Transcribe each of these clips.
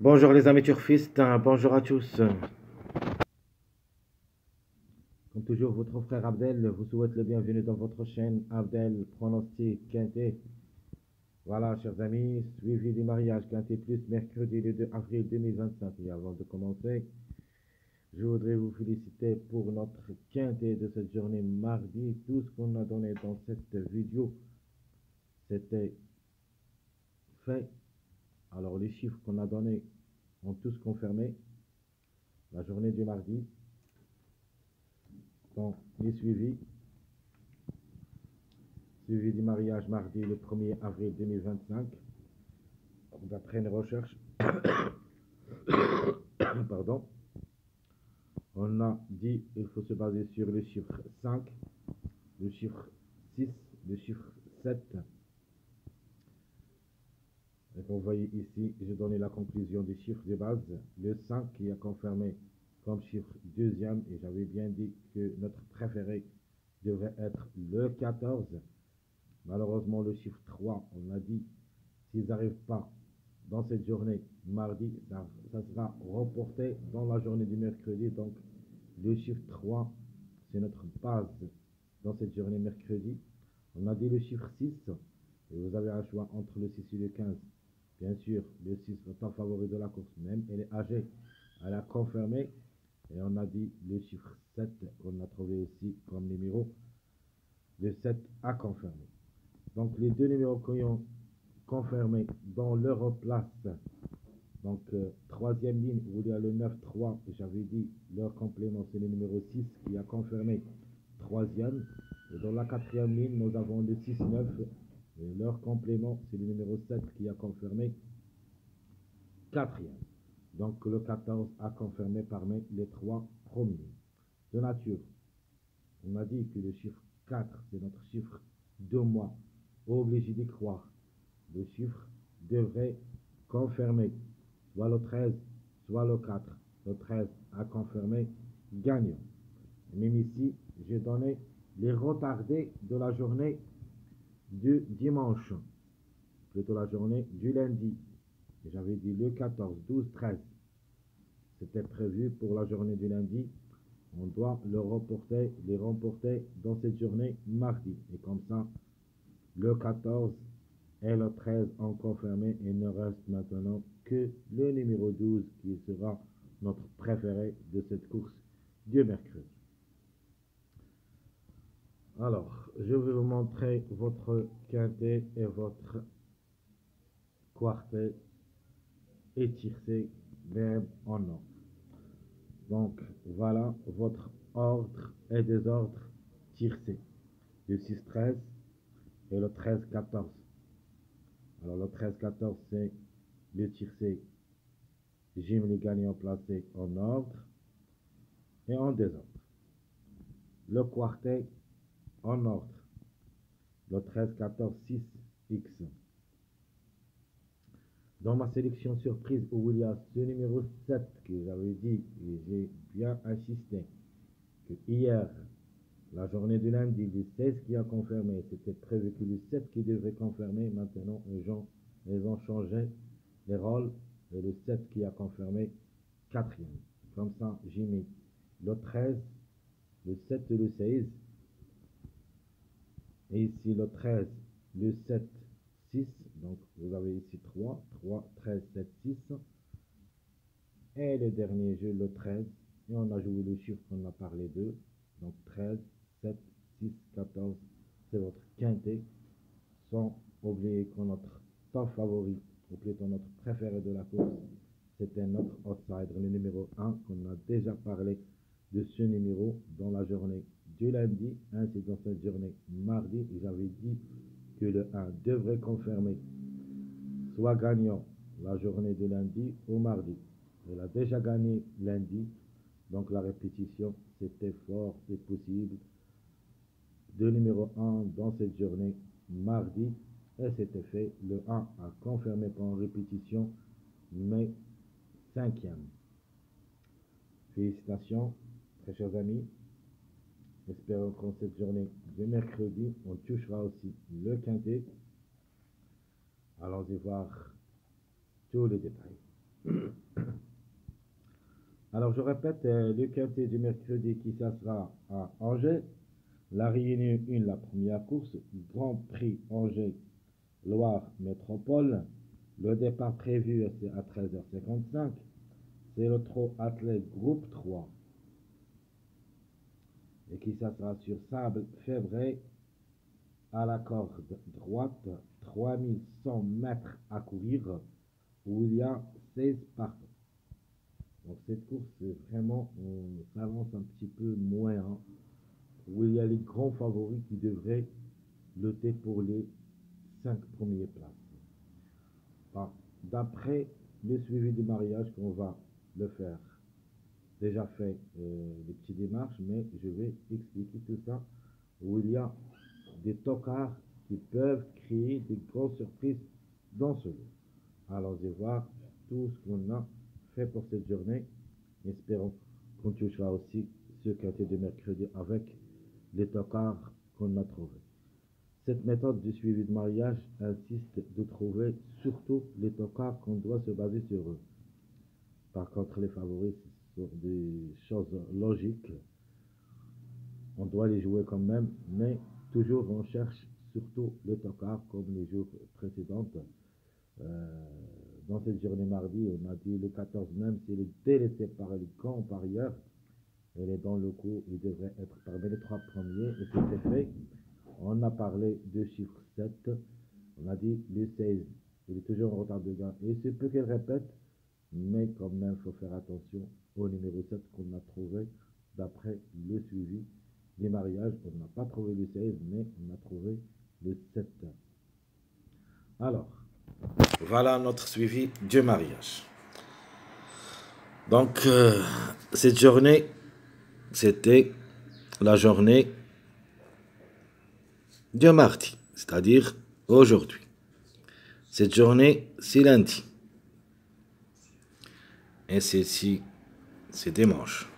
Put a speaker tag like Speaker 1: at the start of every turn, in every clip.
Speaker 1: Bonjour les amis turfistes, bonjour à tous. Comme toujours, votre frère Abdel vous souhaite le bienvenu dans votre chaîne Abdel Pronostic Quintet. Voilà, chers amis, suivi du mariage Quintet Plus, mercredi le 2 avril 2025. Et avant de commencer, je voudrais vous féliciter pour notre Quintet de cette journée mardi. Tout ce qu'on a donné dans cette vidéo, c'était fait. Alors, les chiffres qu'on a donnés ont tous confirmé. La journée du mardi, sont les suivis. Suivi du mariage mardi le 1er avril 2025. D'après une recherche, pardon, on a dit qu'il faut se baser sur le chiffre 5, le chiffre 6, le chiffre 7. Et vous voyez ici, j'ai donné la conclusion des chiffres de base. Le 5 qui a confirmé comme chiffre deuxième, et j'avais bien dit que notre préféré devrait être le 14. Malheureusement, le chiffre 3, on a dit, s'ils n'arrivent pas dans cette journée, mardi, ça sera reporté dans la journée du mercredi. Donc, le chiffre 3, c'est notre base dans cette journée mercredi. On a dit le chiffre 6, et vous avez un choix entre le 6 et le 15. Bien sûr, le 6 est en favori de la course, même elle est âgée, elle a confirmé. Et on a dit le chiffre 7, qu'on a trouvé aussi comme numéro. Le 7 a confirmé. Donc, les deux numéros qui ont confirmé dans leur place. Donc, troisième ligne, où il y a le 9-3, j'avais dit, leur complément, c'est le numéro 6 qui a confirmé troisième. Et dans la quatrième ligne, nous avons le 6-9, et leur complément, c'est le numéro 7 qui a confirmé quatrième. Donc, le 14 a confirmé parmi les trois premiers. De nature, on a dit que le chiffre 4, c'est notre chiffre de mois. Obligé d'y croire. Le chiffre devrait confirmer soit le 13, soit le 4. Le 13 a confirmé gagnant. Même ici, j'ai donné les retardés de la journée du dimanche, plutôt la journée du lundi. J'avais dit le 14, 12, 13. C'était prévu pour la journée du lundi. On doit les remporter dans cette journée mardi. Et comme ça, le 14 et le 13 ont confirmé. Il ne reste maintenant que le numéro 12 qui sera notre préféré de cette course du mercredi. Alors, je vais vous montrer votre quintet et votre quartet et tiercé même en ordre. Donc, voilà votre ordre et désordre tiercé. Le 6-13 et le 13-14. Alors, le 13-14, c'est le tiercé. Jim les gagnants placés en ordre et en désordre. Le quartet en ordre. Le 13-14-6-X. Dans ma sélection surprise où il y a ce numéro 7 que j'avais dit et j'ai bien insisté que hier, la journée du lundi, le 16 qui a confirmé, c'était prévu que le 7 qui devait confirmer. Maintenant, ils ont changé les rôles et le 7 qui a confirmé quatrième. Comme ça, j'ai mis le 13, le 7 et le 16. Et ici le 13, le 7, 6. Donc vous avez ici 3, 3, 13, 7, 6. Et le dernier jeu, le 13. Et on a joué le chiffre qu'on a parlé d'eux. Donc 13, 7, 6, 14. C'est votre quintet. Sans oublier que notre top favori, ou plutôt notre préféré de la course, c'était notre outsider, le numéro 1, qu'on a déjà parlé de ce numéro dans la journée du lundi, ainsi dans cette journée mardi. J'avais dit que le 1 devrait confirmer, soit gagnant la journée de lundi ou mardi. Il a déjà gagné lundi, donc la répétition, c'était fort, c'est possible. De numéro 1 dans cette journée mardi, et c'était fait. Le 1 a confirmé pour répétition, mais cinquième. Félicitations, très chers amis. Espérons qu'en cette journée de mercredi, on touchera aussi le quintet. Allons-y voir tous les détails. Alors, je répète, le quintet du mercredi qui sera à Angers. La Réunion 1, la première course. Grand Prix Angers, Loire Métropole. Le départ prévu, c'est à 13h55. C'est le trot athlète groupe 3. Et qui sera sur sable février à la corde droite. 3100 mètres à courir, où il y a 16 partants. Donc cette course, c'est vraiment, on s'avance un petit peu moins, hein, où il y a les grands favoris qui devraient lutter pour les 5 premières places. Bon, d'après le suivi du mariage qu'on va le faire, déjà fait les petites démarches, mais je vais expliquer tout ça, où il y a des tocards qui peuvent créer des grosses surprises dans ce lot. Allons-y voir tout ce qu'on a fait pour cette journée. Espérons qu'on touchera aussi ce quintet de mercredi avec les tocards qu'on a trouvés. Cette méthode de suivi de mariage insiste de trouver surtout les tocards qu'on doit se baser sur eux. Par contre, les favoris sont des choses logiques. On doit les jouer quand même, mais toujours on cherche surtout les tocards comme les jours précédents. Dans cette journée mardi, on a dit le 14 même, s'il est délaissé par les grands parieurs, il est dans le coup, il devrait être parmi les 3 premiers, et c'était fait. On a parlé de chiffre 7, on a dit le 16, il est toujours en retard de gain, et c'est peu qu'elle répète, mais quand même, il faut faire attention au numéro 7 qu'on a trouvé d'après le suivi des mariages. On n'a pas trouvé le 16, mais on a trouvé le 7. Alors, voilà notre suivi du mariage. Donc, cette journée, c'était la journée du mardi, c'est-à-dire aujourd'hui. Cette journée, c'est lundi. Et celle-ci, c'est dimanche.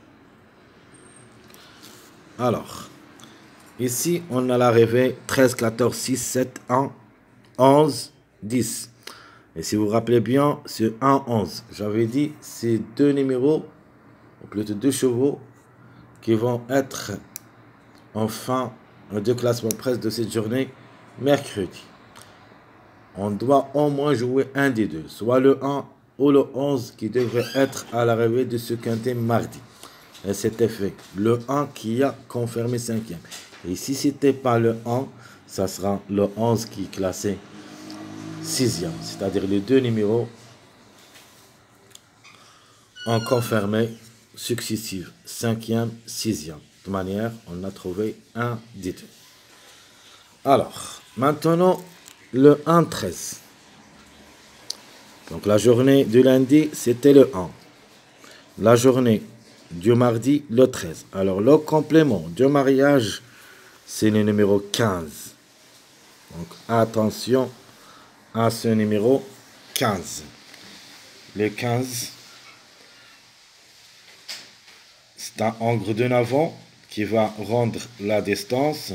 Speaker 1: Alors, ici, on a l'arrivée 13, 14, 6, 7, 1, 11, 10. Et si vous vous rappelez bien, c'est 1, 11. J'avais dit, c'est deux numéros, ou plutôt deux chevaux, qui vont être en fin de classement presse de cette journée, mercredi. On doit au moins jouer un des deux, soit le 1 ou le 11 qui devrait être à l'arrivée de ce quintet mardi. Et c'était fait. Le 1 qui a confirmé 5e. Et si ce n'était pas le 1, ça sera le 11 qui est classé 6e. C'est-à-dire les deux numéros ont confirmé successifs 5e, 6e. De toute manière, on a trouvé un des deux. Alors, maintenant, le 1-13. Donc la journée du lundi, c'était le 1. La journée du mardi, le 13. Alors le complément du mariage, c'est le numéro 15. Donc attention à ce numéro 15. Le 15, c'est un angre de Navon qui va rendre la distance.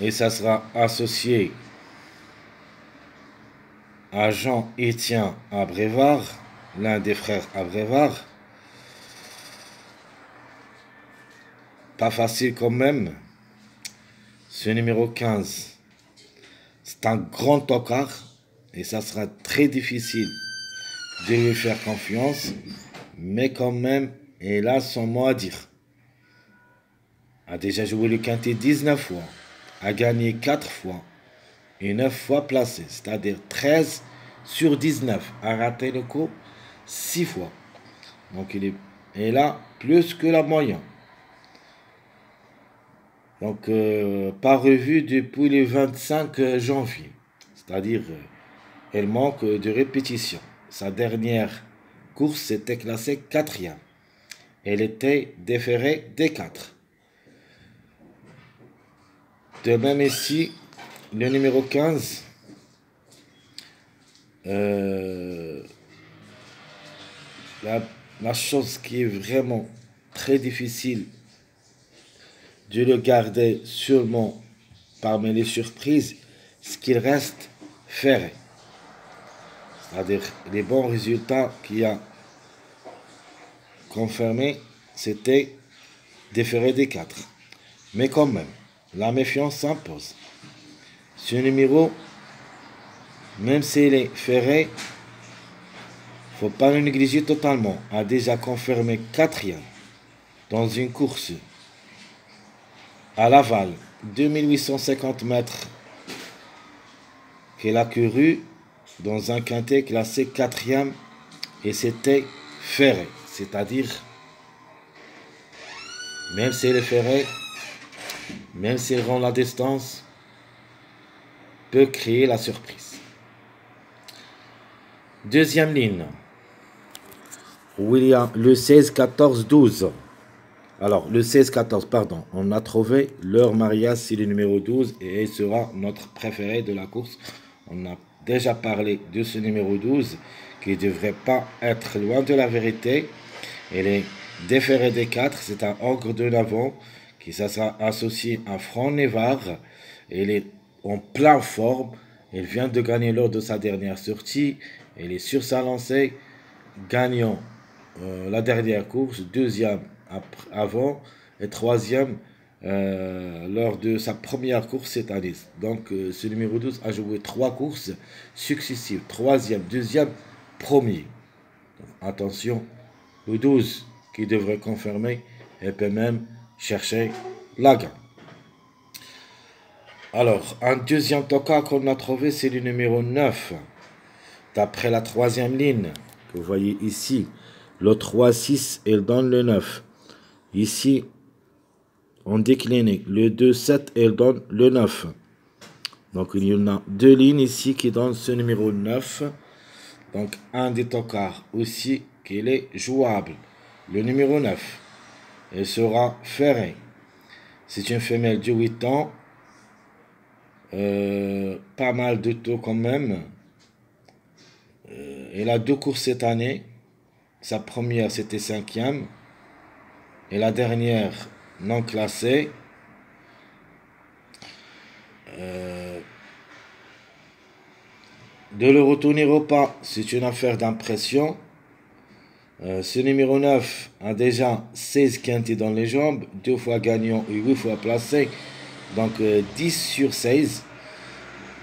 Speaker 1: Et ça sera associé à Jean-Étienne Abrévard, l'un des frères Abrévard. Pas facile quand même. Ce numéro 15, c'est un grand tocard et ça sera très difficile de lui faire confiance. Mais quand même, il a son mot à dire. A déjà joué le quintet 19 fois, a gagné 4 fois et 9 fois placé, c'est-à-dire 13 sur 19, a raté le coup 6 fois. Donc il est là plus que la moyenne. Donc pas revu depuis le 25 janvier, c'est-à-dire elle manque de répétition. Sa dernière course s'était classée 4e. Elle était déférée des 4. De même ici, le numéro 15, la chose qui est vraiment très difficile de le garder sûrement parmi les surprises, c'est qu'il reste ferré. c'est-à-dire les bons résultats qui a confirmé, c'était déféré des 4. Mais quand même, la méfiance s'impose. Ce numéro, même s'il est ferré, faut pas le négliger totalement, a déjà confirmé 4e dans une course à Laval, 2850 mètres qu'il a couru dans un quintet classé 4e et c'était ferré. C'est-à-dire, même s'il est ferré, même s'il rend la distance, peut créer la surprise. Deuxième ligne, où il y a le 16, 14, 12. Alors, le 16, 14, pardon, on a trouvé leur mariage, c'est le numéro 12 et il sera notre préféré de la course. On a déjà parlé de ce numéro 12 qui ne devrait pas être loin de la vérité. Il est déféré des 4, c'est un ogre de l'avant qui sera associé à Franc Névar. Il est en pleine forme. Il vient de gagner lors de sa dernière sortie. Il est sur sa lancée, gagnant la dernière course, deuxième avant et troisième lors de sa première course cette année. Donc ce numéro 12 a joué 3 courses successives, troisième, deuxième, premier. Donc, attention, le 12 qui devrait confirmer et peut même chercher la gagne. Alors, un deuxième toka qu'on a trouvé, c'est le numéro 9. D'après la troisième ligne, que vous voyez ici, le 3, 6, il donne le 9. Ici, on décline le 2, 7, il donne le 9. Donc, il y en a 2 lignes ici qui donnent ce numéro 9. Donc, un des tocards aussi qu'il est jouable. Le numéro 9, il sera ferré. C'est une femelle de 8 ans. Pas mal de taux quand même. Elle a 2 courses cette année. Sa première, c'était 5e. Et la dernière, non classée. De le retourner au pas, c'est une affaire d'impression. Ce numéro 9 a déjà 16 quintés dans les jambes, 2 fois gagnant et 8 fois placé. Donc 10 sur 16.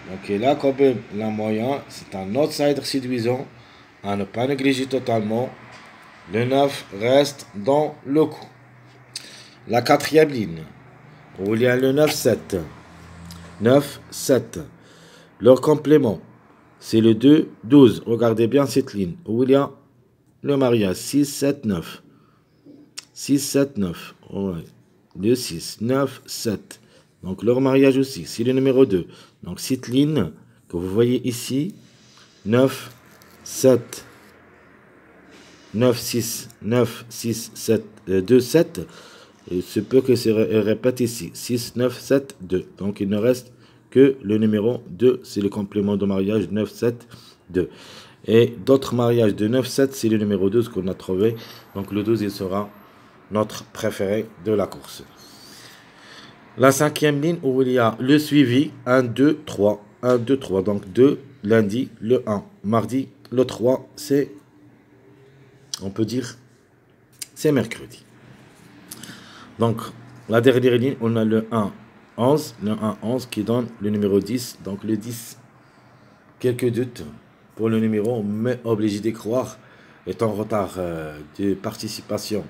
Speaker 1: Donc là, quand même, la moyenne, c'est un outsider séduisant à ne pas négliger totalement. Le 9 reste dans le coup. La quatrième ligne, où il y a le 9-7. 9-7. Leur complément, c'est le 2-12. Regardez bien cette ligne, où il y a le mariage 6-7-9. 6-7-9. Ouais. Le 6, 9, 7. Donc leur mariage aussi, c'est le numéro 2. Donc cette ligne que vous voyez ici, 9, 7, 9, 6, 9, 6, 7, 2, 7. Il se peut que se répète ici. 6, 9, 7, 2. Donc il ne reste que le numéro 2. C'est le complément de mariage 9, 7, 2. Et d'autres mariages de 9, 7, c'est le numéro 12 qu'on a trouvé. Donc le 12, il sera notre préféré de la course. La cinquième ligne où il y a le suivi 1, 2, 3. 1, 2, 3. Donc 2, lundi, le 1. Mardi, le 3, c'est, on peut dire, c'est mercredi. Donc, la dernière ligne, on a le 1, 11. Le 1, 11 qui donne le numéro 10. Donc, le 10, quelques doutes pour le numéro, mais obligé d'y croire, est en retard de participation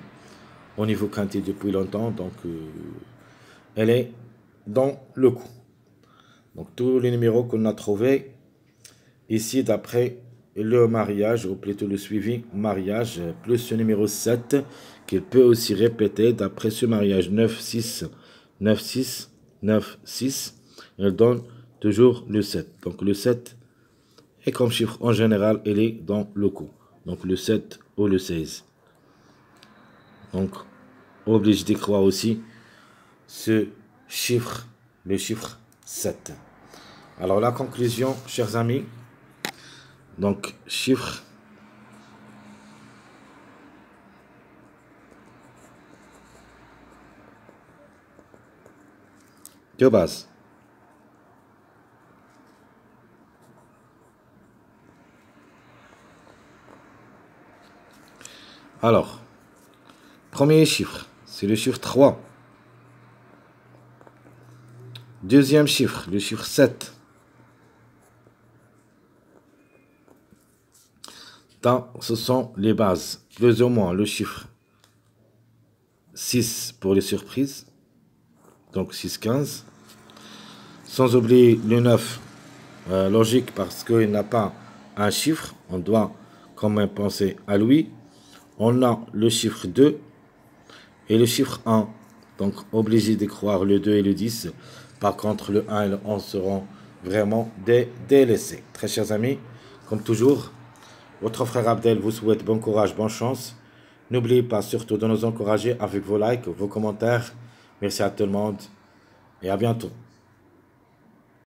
Speaker 1: au niveau quintet depuis longtemps. Donc, elle est dans le coup. Donc, tous les numéros qu'on a trouvés ici, d'après le mariage, ou plutôt le suivi mariage, plus ce numéro 7, qu'il peut aussi répéter d'après ce mariage 9, 6, 9, 6, 9, 6, elle donne toujours le 7. Donc le 7 est comme chiffre en général, il est dans le coup. Donc le 7 ou le 16. Donc, obligé d'y croire aussi ce chiffre, le chiffre 7. Alors la conclusion, chers amis, donc chiffre de base. Alors, premier chiffre, c'est le chiffre 3. Deuxième chiffre, le chiffre 7. Ce sont les bases. Plus ou moins le chiffre 6 pour les surprises. Donc 6, 15. Sans oublier le 9, logique parce qu'il n'a pas un chiffre. On doit quand même penser à lui. On a le chiffre 2 et le chiffre 1. Donc obligé de croire le 2 et le 10. Par contre, le 1 et le 11 seront vraiment délaissés. Très chers amis, comme toujours, votre frère Abdel vous souhaite bon courage, bonne chance. N'oubliez pas surtout de nous encourager avec vos likes, vos commentaires. Merci à tout le monde et à bientôt.